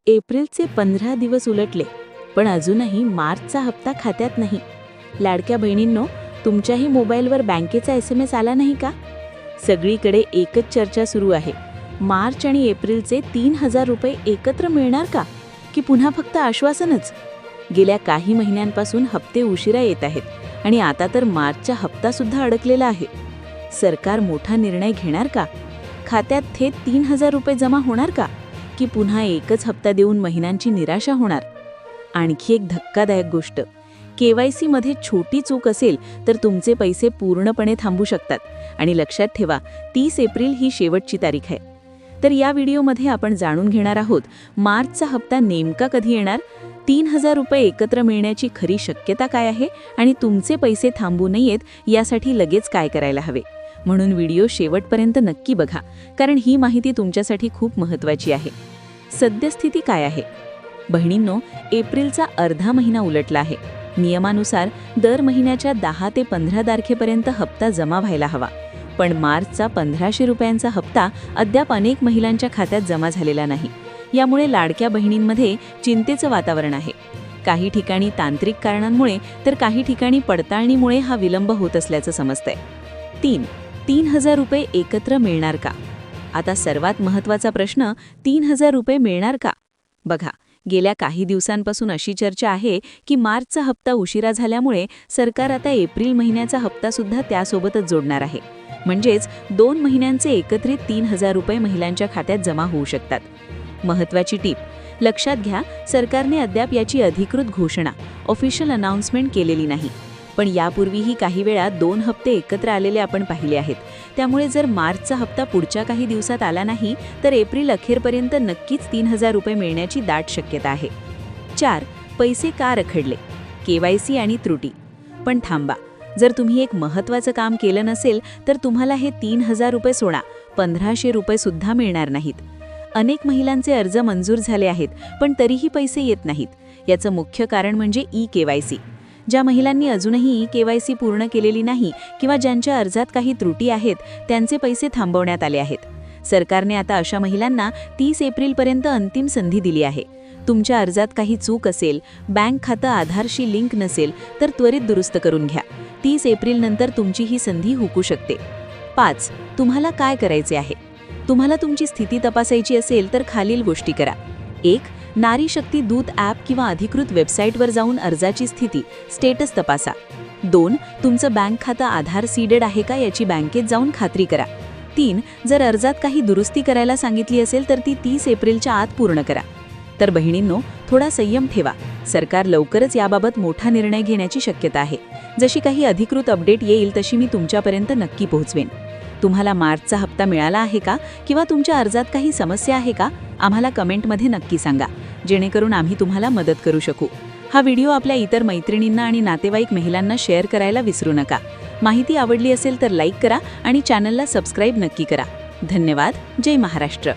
एप्रिलचे 15 दिवस उलटले, पण अजूनही मार्चचा हप्ता खात्यात नाही. लाडक्या बहिणींनो, तुमच्याही मोबाईलवर बँकेचा SMS आला नाही का? सगळीकडे एकच चर्चा सुरू आहे. मार्च आणि एप्रिलचे 3,000 रुपये एकत्र मिळणार का? की पुन्हा फक्त आश्वासनच? गेल्या काही महिन्यांपासून हप्ते उशिरा येत आहेत आणि आता तर मार्चचा हप्तासुद्धा अडकलेला आहे. सरकार मोठा निर्णय घेणार का? खात्यात थेट 3,000 रुपये जमा होणार का? की पुन्हा एकच हप्ता देऊन महिन्यांची निराशा होणार? आणखी एक धक्कादायक गोष्ट, KYC मध्ये छोटी चूक असेल तर तुमचे पैसे पूर्णपणे थांबू शकतात. आणि लक्षात ठेवा, 30 एप्रिल ही शेवटची तारीख आहे. तर या व्हिडिओमध्ये आपण जाणून घेणार आहोत मार्चचा हप्ता नेमका कधी येणार, 3,000 रुपये एकत्र मिळण्याची खरी शक्यता काय आहे आणि तुमचे पैसे थांबू नयेत यासाठी लगेच काय करायला हवे. म्हणून व्हिडिओ शेवटपर्यंत नक्की बघा, कारण ही माहिती तुमच्यासाठी खूप महत्त्वाची आहे. सद्यस्थिती काय आहे? बहिणींनो, एप्रिलचा अर्धा महिना उलटला आहे. नियमानुसार दर महिन्याच्या 10 ते 15 तारखेपर्यंत हप्ता जमा व्हायला हवा. पण मार्चचा 1,500 रुपयांचा हप्ता अद्याप अनेक महिलांच्या खात्यात जमा झालेला नाही. यामुळे लाडक्या बहिणींमध्ये चिंतेचं वातावरण आहे. काही ठिकाणी तांत्रिक कारणांमुळे तर काही ठिकाणी पडताळणीमुळे हा विलंब होत असल्याचं समजतंय. 3,000 रुपये एकत्र मिळणार का? आता सर्वात महत्त्वाचा प्रश्न, 3,000 रुपये मिळणार का? बघा, गेल्या काही दिवसांपासून अशी चर्चा आहे की मार्चचा हप्ता उशिरा झाल्यामुळे सरकार आता एप्रिल महिन्याचा हप्तासुद्धा त्यासोबतच जोडणार आहे. म्हणजेच 2 महिन्यांचे एकत्रित 3,000 रुपये महिलांच्या खात्यात जमा होऊ शकतात. महत्त्वाची टीप, लक्षात घ्या, सरकारने अद्याप याची अधिकृत घोषणा, ऑफिशियल अनाउन्समेंट केलेली नाही. पण यापूर्वीही काही वेळा 2 हप्ते एकत्र आलेले आपण पाहिले आहेत. त्यामुळे जर मार्चचा हप्ता पुढच्या काही दिवसात आला नाही तर एप्रिल अखेरपर्यंत नक्कीच 3,000 रुपये मिळण्याची दाट शक्यता आहे. 4. पैसे का रखडले? KYC आणि त्रुटी. पण थांबा, जर तुम्ही एक महत्त्वाचं काम केलं नसेल तर तुम्हाला हे 3,000 रुपये सोडा, 1,500 रुपये सुद्धा मिळणार नाहीत. अनेक महिलांचे अर्ज मंजूर झाले आहेत, पण तरीही पैसे येत नाहीत. याचं मुख्य कारण म्हणजे eKYC. ज्या महिलांनी अजूनही eKYC पूर्ण केलेली नाही किंवा ज्यांच्या अर्जात काही त्रुटी आहेत, त्यांचे पैसे थांबवण्यात आले आहेत. सरकारने आता अशा महिलांना 30 एप्रिलपर्यंत अंतिम संधी दिली आहे. तुमच्या अर्जात काही चूक असेल, बँक खातं आधारशी लिंक नसेल तर त्वरित दुरुस्त करून घ्या. 30 एप्रिलनंतर तुमची ही संधी हुकू शकते. 5. तुम्हाला काय करायचे आहे? तुम्हाला तुमची स्थिती तपासायची असेल तर खालील गोष्टी करा. 1. नारी शक्ती दूत ॲप किंवा अधिकृत वेबसाईटवर जाऊन अर्जाची स्थिती, स्टेटस तपासा. 2. तुमचं बँक खातं आधार सीडेड आहे का याची बँकेत जाऊन खात्री करा. 3. जर अर्जात काही दुरुस्ती करायला सांगितली असेल तर ती 30 एप्रिलच्या आत पूर्ण करा. तर बहिणींनो, थोडा संयम ठेवा. सरकार लवकरच याबाबत मोठा निर्णय घेण्याची शक्यता आहे. जशी काही अधिकृत अपडेट येईल तशी मी तुमच्यापर्यंत नक्की पोहोचवेन. तुम्हाला मार्चचा हप्ता मिळाला आहे का? किंवा तुमच्या अर्जात काही समस्या आहे का? आम्हाला कमेंटमध्ये नक्की सांगा, जेणेकरून आम्ही तुम्हाला मदत करू शकू. हा व्हिडिओ आपल्या इतर मैत्रिणींना आणि नातेवाईक महिलांना शेअर करायला विसरू नका. माहिती आवडली असेल तर लाईक करा आणि चॅनलला सबस्क्राईब नक्की करा. धन्यवाद. जय महाराष्ट्र.